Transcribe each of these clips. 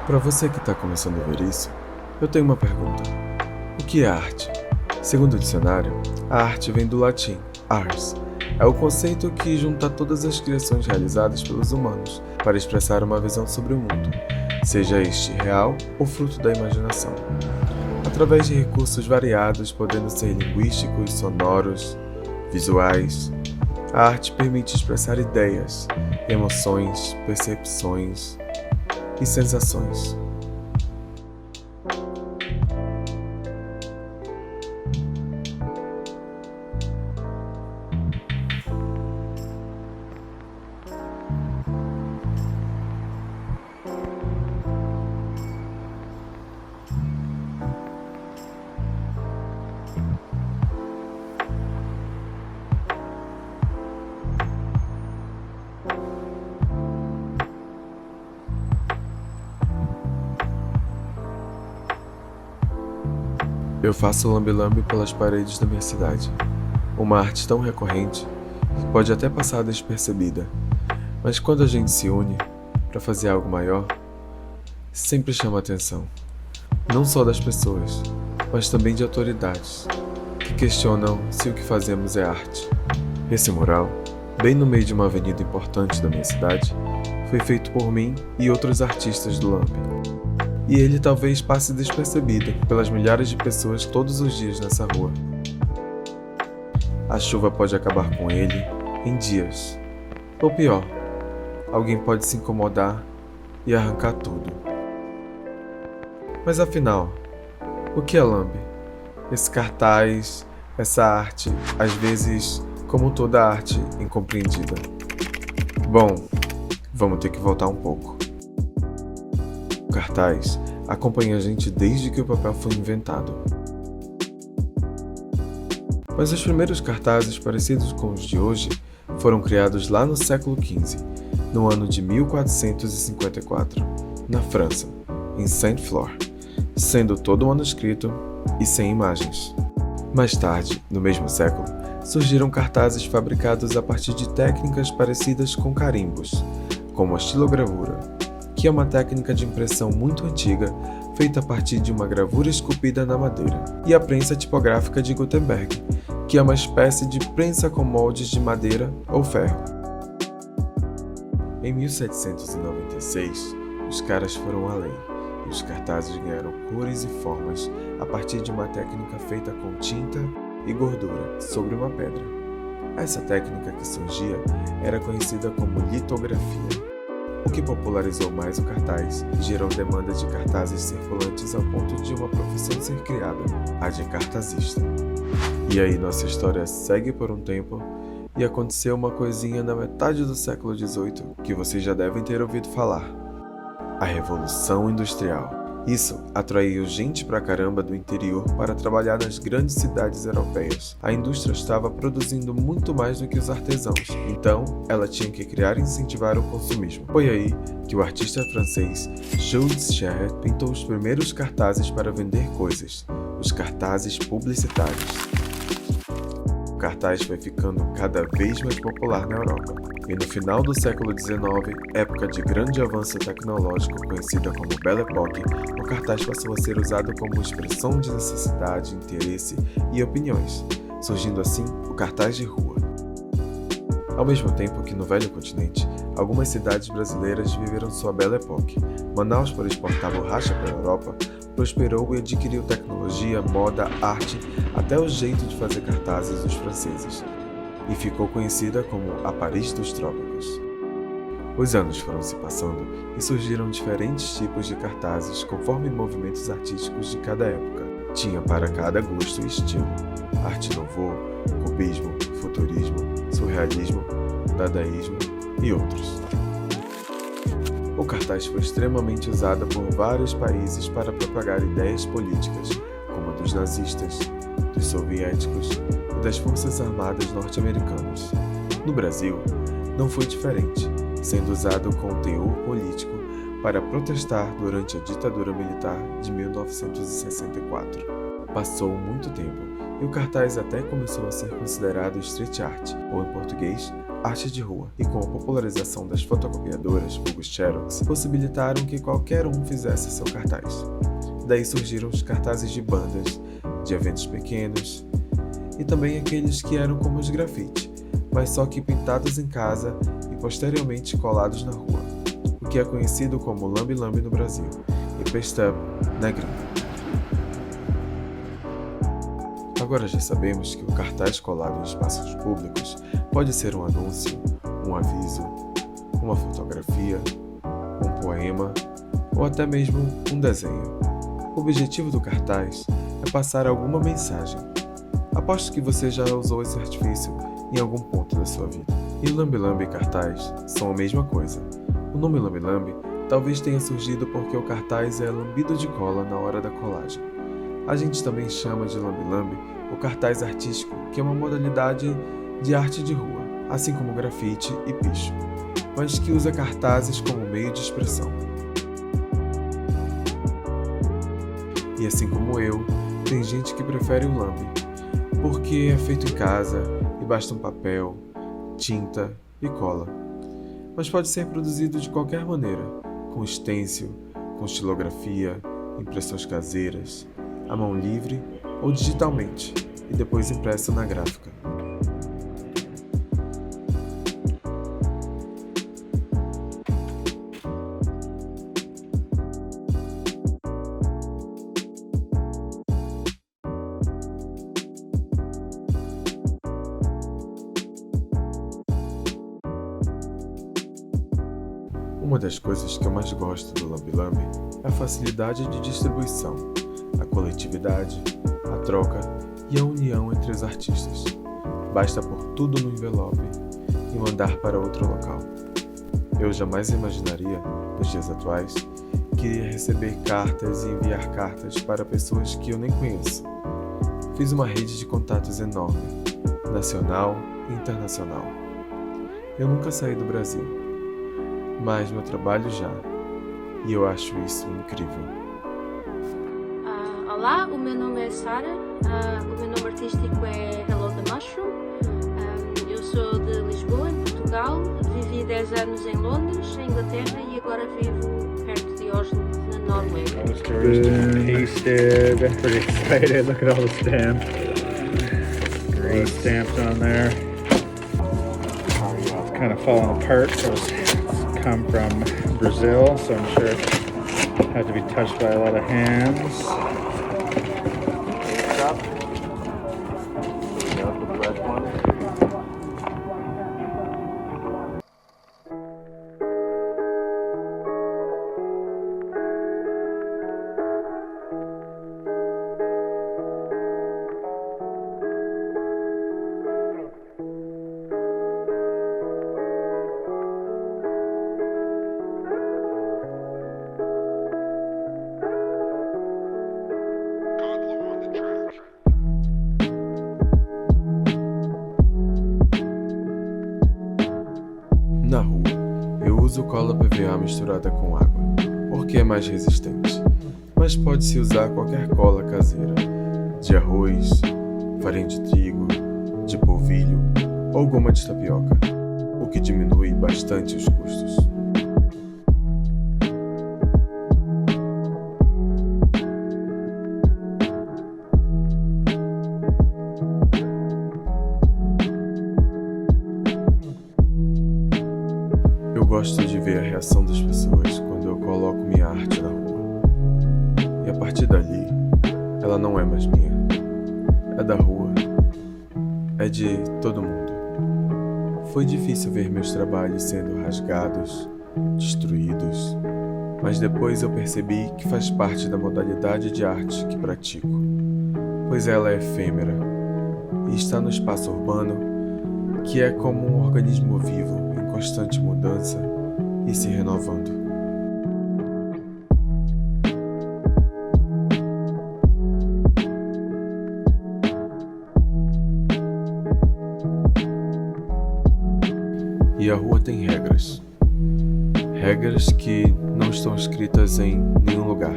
Para você que está começando a ver isso, eu tenho uma pergunta. O que é arte? Segundo o dicionário, a arte vem do latim ars. É o conceito que junta todas as criações realizadas pelos humanos para expressar uma visão sobre o mundo, seja este real ou fruto da imaginação. Através de recursos variados, podendo ser linguísticos, sonoros, visuais, a arte permite expressar ideias, emoções, percepções e sensações. Eu faço lambe-lambe pelas paredes da minha cidade. Uma arte tão recorrente que pode até passar despercebida, mas quando a gente se une para fazer algo maior, sempre chama a atenção. Não só das pessoas, mas também de autoridades, que questionam se o que fazemos é arte. Esse mural, bem no meio de uma avenida importante da minha cidade, foi feito por mim e outros artistas do Lambe. E ele talvez passe despercebido pelas milhares de pessoas todos os dias nessa rua. A chuva pode acabar com ele em dias. Ou pior, alguém pode se incomodar e arrancar tudo. Mas afinal, o que é Lambe? Esse cartaz, essa arte, às vezes, como toda arte, incompreendida. Bom, vamos ter que voltar um pouco. O cartaz acompanha a gente desde que o papel foi inventado. Mas os primeiros cartazes parecidos com os de hoje foram criados lá no século XV, no ano de 1454, na França, em Saint-Flour, sendo todo manuscrito e sem imagens. Mais tarde, no mesmo século, surgiram cartazes fabricados a partir de técnicas parecidas com carimbos, como a estilogravura, que é uma técnica de impressão muito antiga feita a partir de uma gravura esculpida na madeira, e a prensa tipográfica de Gutenberg, que é uma espécie de prensa com moldes de madeira ou ferro. Em 1796, os caras foram além, e os cartazes ganharam cores e formas a partir de uma técnica feita com tinta e gordura sobre uma pedra. Essa técnica que surgia era conhecida como litografia. O que popularizou mais o cartaz e gerou demanda de cartazes circulantes ao ponto de uma profissão ser criada, a de cartazista. E aí nossa história segue por um tempo e aconteceu uma coisinha na metade do século XVIII que vocês já devem ter ouvido falar: a Revolução Industrial. Isso atraiu gente pra caramba do interior para trabalhar nas grandes cidades europeias. A indústria estava produzindo muito mais do que os artesãos, então ela tinha que criar e incentivar o consumismo. Foi aí que o artista francês Jules Chéret pintou os primeiros cartazes para vender coisas, os cartazes publicitários. O cartaz foi ficando cada vez mais popular na Europa, e no final do século XIX, época de grande avanço tecnológico conhecida como Belle Époque, o cartaz passou a ser usado como expressão de necessidade, interesse e opiniões, surgindo assim o cartaz de rua. Ao mesmo tempo que no velho continente, algumas cidades brasileiras viveram sua Belle Époque. Manaus, por exportar borracha para a Europa, prosperou e adquiriu tecnologia, moda, arte, até o jeito de fazer cartazes dos franceses, e ficou conhecida como a Paris dos Trópicos. Os anos foram se passando e surgiram diferentes tipos de cartazes conforme movimentos artísticos de cada época. Tinha para cada gosto e estilo: arte nouveau, cubismo, futurismo, surrealismo, dadaísmo e outros. O cartaz foi extremamente usado por vários países para propagar ideias políticas, como a dos nazistas, dos soviéticos e das Forças Armadas norte-americanas. No Brasil, não foi diferente, sendo usado com teor político para protestar durante a ditadura militar de 1964. Passou muito tempo e o cartaz até começou a ser considerado street art, ou em português, arte de rua, e com a popularização das fotocopiadoras, vulgo Xerox, possibilitaram que qualquer um fizesse seu cartaz. Daí surgiram os cartazes de bandas, de eventos pequenos, e também aqueles que eram como os grafite, mas só que pintados em casa e posteriormente colados na rua, o que é conhecido como lambe-lambe no Brasil e paste-up na gringa. Agora já sabemos que o cartaz colado em espaços públicos pode ser um anúncio, um aviso, uma fotografia, um poema ou até mesmo um desenho. O objetivo do cartaz é passar alguma mensagem. Aposto que você já usou esse artifício em algum ponto da sua vida. E lambe-lambe e cartaz são a mesma coisa. O nome lambe-lambe talvez tenha surgido porque o cartaz é lambido de cola na hora da colagem. A gente também chama de lambe-lambe o cartaz artístico, que é uma modalidade de arte de rua, assim como grafite e picho, mas que usa cartazes como meio de expressão. E assim como eu, tem gente que prefere o lambe, porque é feito em casa e basta um papel, tinta e cola. Mas pode ser produzido de qualquer maneira, com stencil, com estilografia, impressões caseiras, à mão livre ou digitalmente, e depois impresso na gráfica. Uma das coisas que eu mais gosto do lambe-lambe é a facilidade de distribuição, a coletividade, a troca e a união entre os artistas. Basta pôr tudo no envelope e mandar para outro local. Eu jamais imaginaria, nos dias atuais, que iria receber cartas e enviar cartas para pessoas que eu nem conheço. Fiz uma rede de contatos enorme, nacional e internacional. Eu nunca saí do Brasil, mas meu trabalho já, e eu acho isso incrível. Olá, o meu nome é Sara, o meu nome artístico é Hello the Mushroom. Eu sou de Lisboa, em Portugal, vivi 10 anos em Londres, em Inglaterra, e agora vivo perto de Oslo, na Noruega. Pasted, pretty excited, look at all the stamps. Great stamps on there. It's kind of falling apart, so it's come from Brazil, so I'm sure it had to be touched by a lot of hands. Na rua, eu uso cola PVA misturada com água, porque é mais resistente, mas pode-se usar qualquer cola caseira, de arroz, farinha de trigo, de polvilho ou goma de tapioca, o que diminui bastante os custos. Eu gosto de ver a reação das pessoas quando eu coloco minha arte na rua. E a partir dali, ela não é mais minha. É da rua. É de todo mundo. Foi difícil ver meus trabalhos sendo rasgados, destruídos, mas depois eu percebi que faz parte da modalidade de arte que pratico, pois ela é efêmera e está no espaço urbano, que é como um organismo vivo em constante mudança e se renovando. E a rua tem regras. Regras que não estão escritas em nenhum lugar.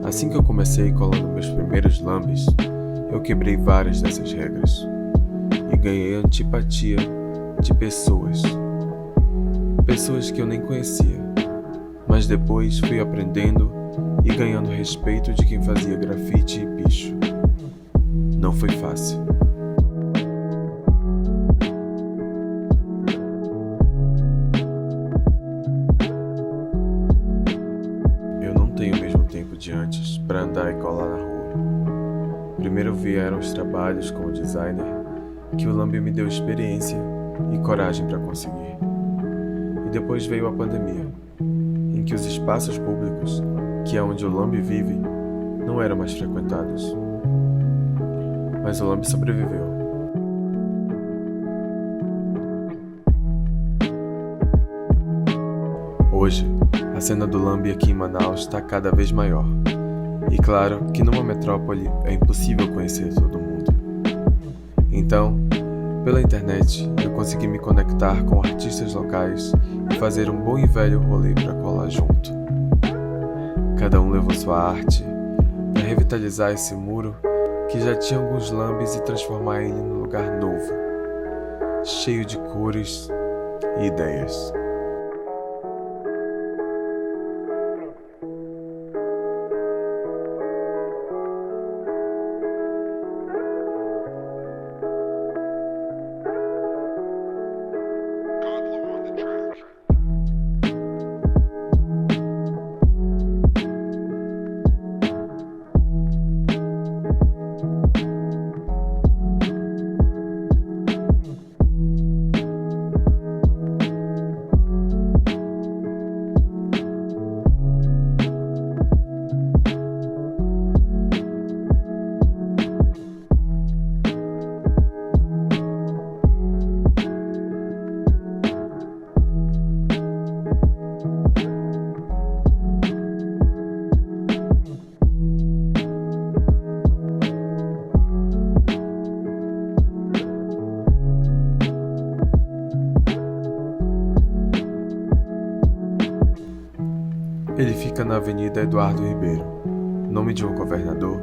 Assim que eu comecei colando meus primeiros lambes, eu quebrei várias dessas regras e ganhei antipatia de pessoas. Pessoas que eu nem conhecia, mas depois fui aprendendo e ganhando respeito de quem fazia grafite e picho. Não foi fácil. Eu não tenho o mesmo tempo de antes para andar e colar na rua. Primeiro vieram os trabalhos como designer, que o Lambi me deu experiência e coragem para conseguir. E depois veio a pandemia, em que os espaços públicos, que é onde o Lambi vive, não eram mais frequentados. Mas o Lambi sobreviveu. Hoje, a cena do Lambi aqui em Manaus está cada vez maior. E claro que numa metrópole é impossível conhecer todo mundo. Então, pela internet, eu consegui me conectar com artistas locais e fazer um bom e velho rolê para colar junto. Cada um levou sua arte para revitalizar esse muro que já tinha alguns lambes e transformar ele num lugar novo, cheio de cores e ideias. Ele fica na Avenida Eduardo Ribeiro, nome de um governador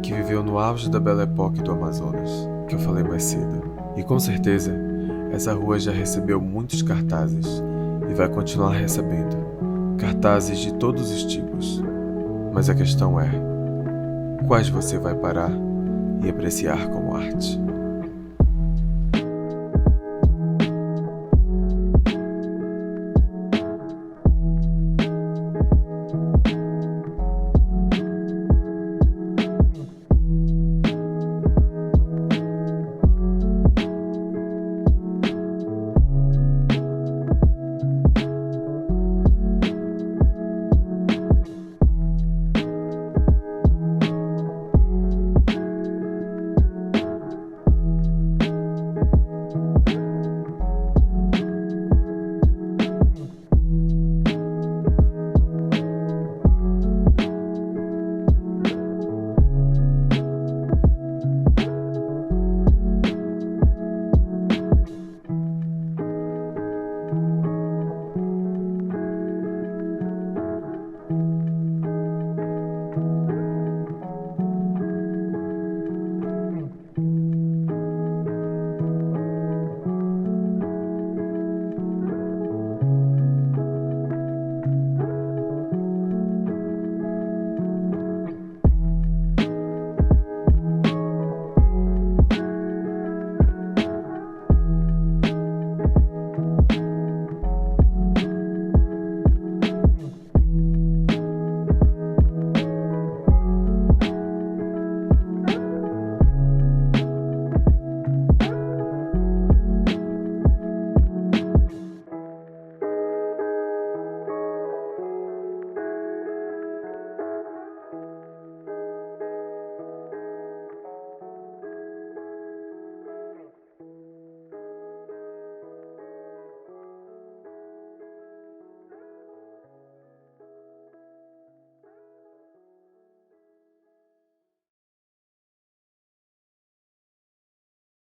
que viveu no auge da Belle Époque do Amazonas, que eu falei mais cedo. E com certeza, essa rua já recebeu muitos cartazes e vai continuar recebendo cartazes de todos os tipos. Mas a questão é, quais você vai parar e apreciar como arte?